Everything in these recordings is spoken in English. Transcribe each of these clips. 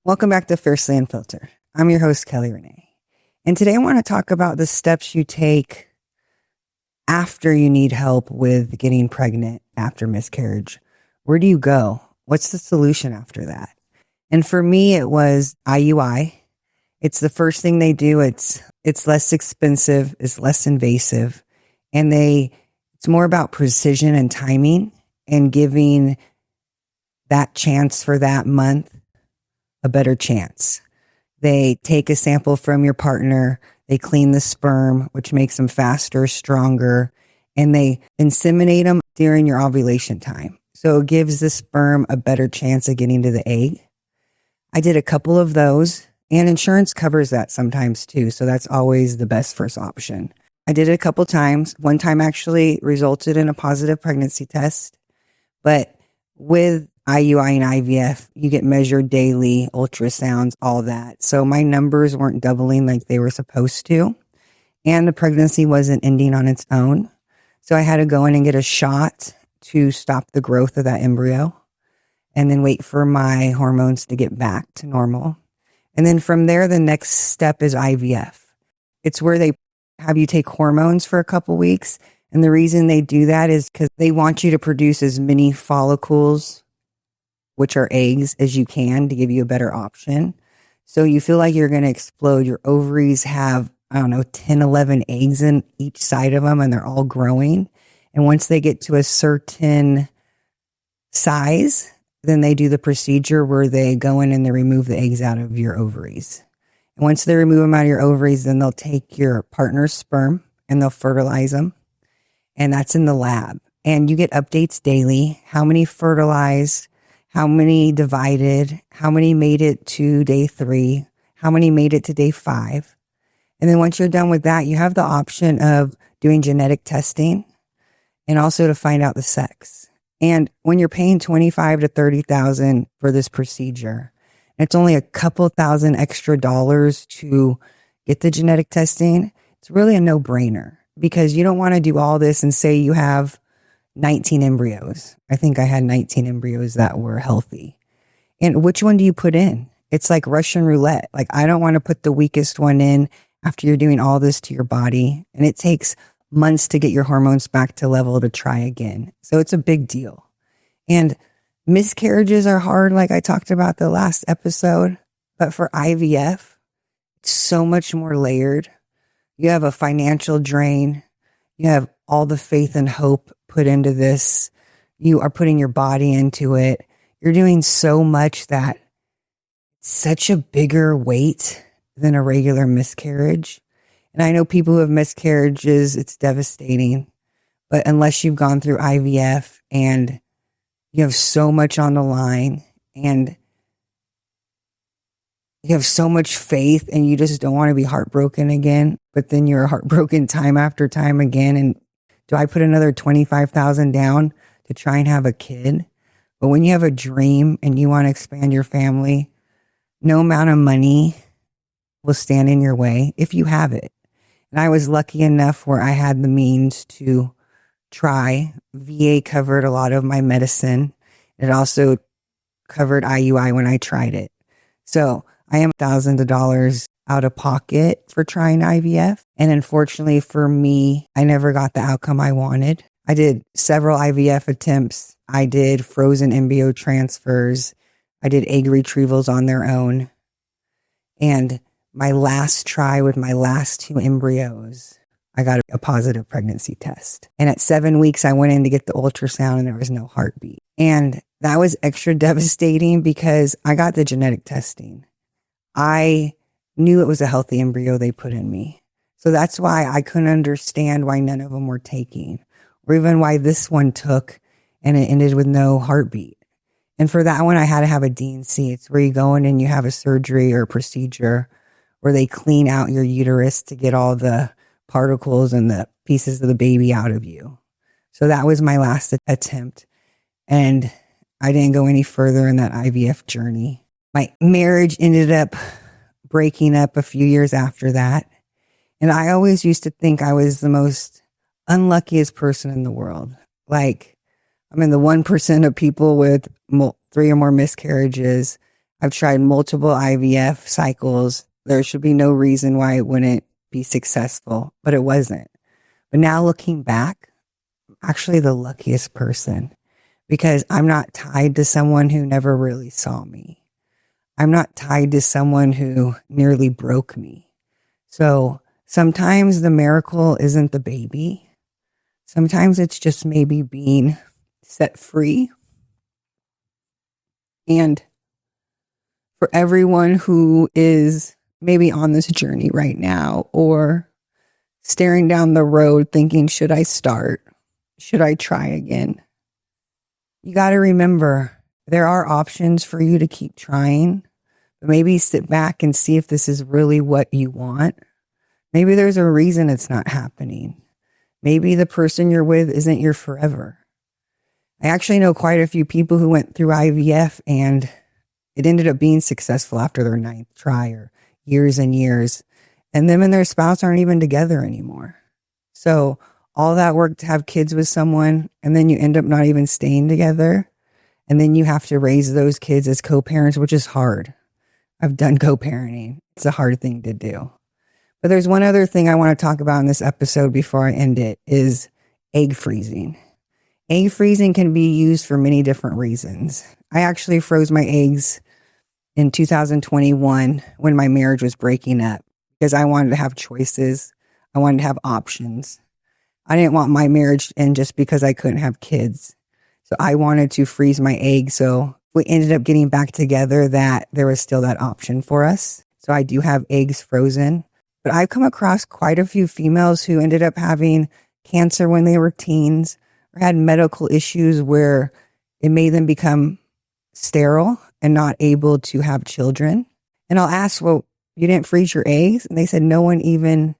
Welcome back to Fiercely Unfiltered. I'm your host, Kelly Renee. And today I want to talk about the steps you take after you need help with getting pregnant after miscarriage. Where do you go? What's the solution after that? And for me, it was IUI. It's the first thing they do. It's less expensive, it's less invasive, and it's more about precision and timing and giving that chance for that month a better chance. They take a sample from your partner, they clean the sperm, which makes them faster, stronger, and they inseminate them during your ovulation time. So it gives the sperm a better chance of getting to the egg. I did a couple of those, and insurance covers that sometimes too. So that's always the best first option. I did it a couple times. One time actually resulted in a positive pregnancy test, but with IUI and IVF, you get measured daily, ultrasounds, all that. So my numbers weren't doubling like they were supposed to. And the pregnancy wasn't ending on its own. So I had to go in and get a shot to stop the growth of that embryo and then wait for my hormones to get back to normal. And then from there, the next step is IVF. It's where they have you take hormones for a couple weeks. And the reason they do that is because they want you to produce as many follicles, which are eggs, as you can to give you a better option. So you feel like you're going to explode. Your ovaries have, 10, 11 eggs in each side of them, and they're all growing. And once they get to a certain size, then they do the procedure where they go in and they remove the eggs out of your ovaries. And once they remove them out of your ovaries, then they'll take your partner's sperm and they'll fertilize them. And that's in the lab. And you get updates daily. How many fertilized? How many divided? How many made it to day 3? How many made it to day 5? And then once you're done with that, you have the option of doing genetic testing and also to find out the sex. And when you're paying $25,000 to $30,000 for this procedure, and it's only a couple thousand extra dollars to get the genetic testing, it's really a no-brainer because you don't want to do all this and say you have 19 embryos. I think I had 19 embryos that were healthy. And which one do you put in? It's like Russian roulette. Like, I don't want to put the weakest one in after you're doing all this to your body. And it takes months to get your hormones back to level to try again. So it's a big deal. And miscarriages are hard, like I talked about the last episode. But for IVF, it's so much more layered. You have a financial drain. You have all the faith and hope put into this. You are putting your body into it. You're doing so much that it's such a bigger weight than a regular miscarriage. And I know people who have miscarriages, it's devastating. But unless you've gone through IVF and you have so much on the line and you have so much faith and you just don't want to be heartbroken again, but then you're heartbroken time after time again. And do I put another $25,000 down to try and have a kid? But when you have a dream and you want to expand your family, no amount of money will stand in your way if you have it. And I was lucky enough where I had the means to try. VA covered a lot of my medicine. It also covered IUI when I tried it. So I am thousands of dollars out of pocket for trying IVF. And unfortunately for me, I never got the outcome I wanted. I did several IVF attempts. I did frozen embryo transfers. I did egg retrievals on their own. And my last try with my last 2 embryos, I got a positive pregnancy test. And at 7 weeks, I went in to get the ultrasound and there was no heartbeat. And that was extra devastating because I got the genetic testing. I knew it was a healthy embryo they put in me. So that's why I couldn't understand why none of them were taking, or even why this one took and it ended with no heartbeat. And for that one, I had to have a D&C. It's where you go in and you have a surgery or a procedure where they clean out your uterus to get all the particles and the pieces of the baby out of you. So that was my last attempt. And I didn't go any further in that IVF journey. My marriage ended up breaking up a few years after that. And I always used to think I was the most unluckiest person in the world. Like, I'm in the 1% of people with 3 or more miscarriages. I've tried multiple IVF cycles. There should be no reason why it wouldn't be successful, but it wasn't. But now looking back, I'm actually the luckiest person because I'm not tied to someone who never really saw me. I'm not tied to someone who nearly broke me. So sometimes the miracle isn't the baby. Sometimes it's just maybe being set free. And for everyone who is maybe on this journey right now or staring down the road thinking, should I start? Should I try again? You got to remember there are options for you to keep trying, but maybe sit back and see if this is really what you want. Maybe there's a reason it's not happening. Maybe the person you're with isn't your forever. I actually know quite a few people who went through IVF and it ended up being successful after their 9th try or years and years. And them and their spouse aren't even together anymore. So all that work to have kids with someone and then you end up not even staying together. And then you have to raise those kids as co-parents, which is hard. I've done co-parenting. It's a hard thing to do. But there's one other thing I want to talk about in this episode before I end it is egg freezing. Egg freezing can be used for many different reasons. I actually froze my eggs in 2021 when my marriage was breaking up because I wanted to have choices. I wanted to have options. I didn't want my marriage to end just because I couldn't have kids. So I wanted to freeze my eggs. So we ended up getting back together that there was still that option for us. So I do have eggs frozen. But I've come across quite a few females who ended up having cancer when they were teens or had medical issues where it made them become sterile and not able to have children. And I'll ask, well, you didn't freeze your eggs? And they said, no one even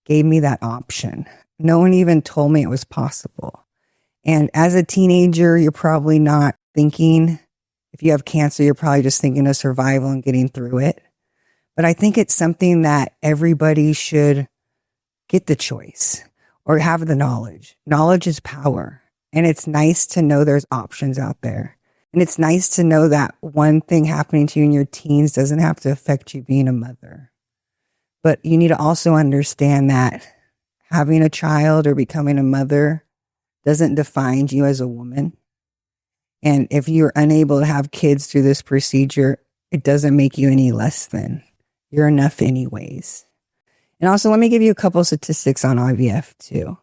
gave me that option. No one even told me it was possible. And as a teenager, you're probably not thinking, if you have cancer, you're probably just thinking of survival and getting through it. But I think it's something that everybody should get the choice or have the knowledge. Knowledge is power. And it's nice to know there's options out there. And it's nice to know that one thing happening to you in your teens doesn't have to affect you being a mother. But you need to also understand that having a child or becoming a mother doesn't define you as a woman. And if you're unable to have kids through this procedure, it doesn't make you any less than. You're enough anyways. And also, let me give you a couple statistics on IVF too.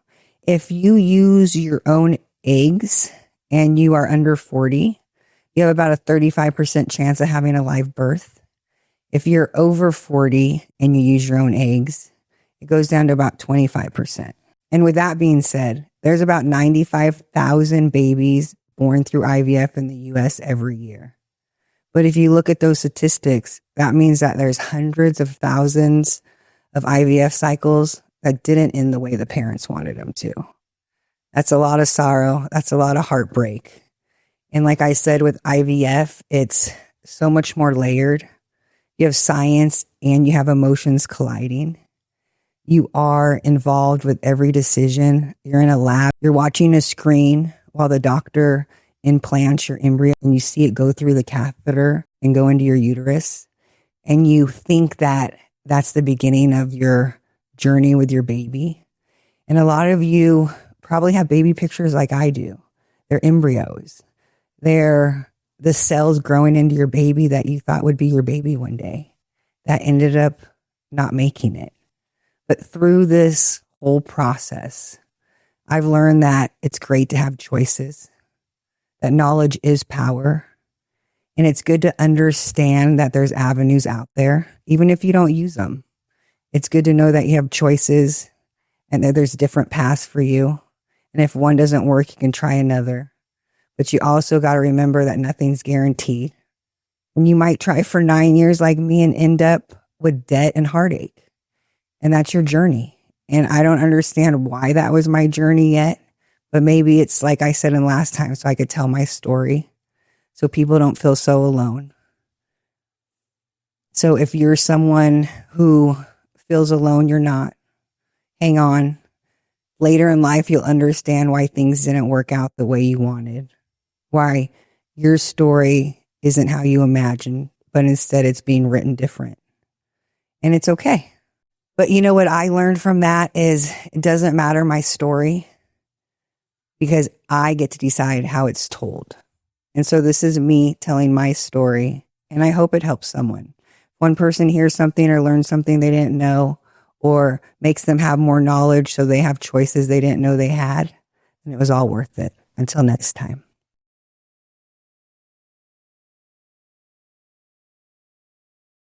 If you use your own eggs and you are under 40, you have about a 35% chance of having a live birth. If you're over 40 and you use your own eggs, it goes down to about 25%. And with that being said, there's about 95,000 babies born through IVF in the US every year. But if you look at those statistics, that means that there's hundreds of thousands of IVF cycles that didn't end the way the parents wanted them to. That's a lot of sorrow. That's a lot of heartbreak. And like I said, with IVF, it's so much more layered. You have science and you have emotions colliding. You are involved with every decision. You're in a lab. You're watching a screen while the doctor implants your embryo and you see it go through the catheter and go into your uterus. And you think that that's the beginning of your journey with your baby. And a lot of you probably have baby pictures like I do. They're embryos. They're the cells growing into your baby that you thought would be your baby one day that ended up not making it. But through this whole process, I've learned that it's great to have choices, that knowledge is power, and it's good to understand that there's avenues out there, even if you don't use them. It's good to know that you have choices and that there's different paths for you. And if one doesn't work, you can try another. But you also got to remember that nothing's guaranteed. And you might try for 9 years like me and end up with debt and heartache. And that's your journey. And I don't understand why that was my journey yet. But maybe it's like I said in last time, so I could tell my story so people don't feel so alone. So if you're someone who feels alone, you're not. Hang on. Later in life, you'll understand why things didn't work out the way you wanted. Why your story isn't how you imagined, but instead it's being written different. And it's okay. But you know what I learned from that is it doesn't matter my story because I get to decide how it's told. And so this is me telling my story, and I hope it helps someone. One person hears something or learns something they didn't know, or makes them have more knowledge so they have choices they didn't know they had, and it was all worth it. Until next time.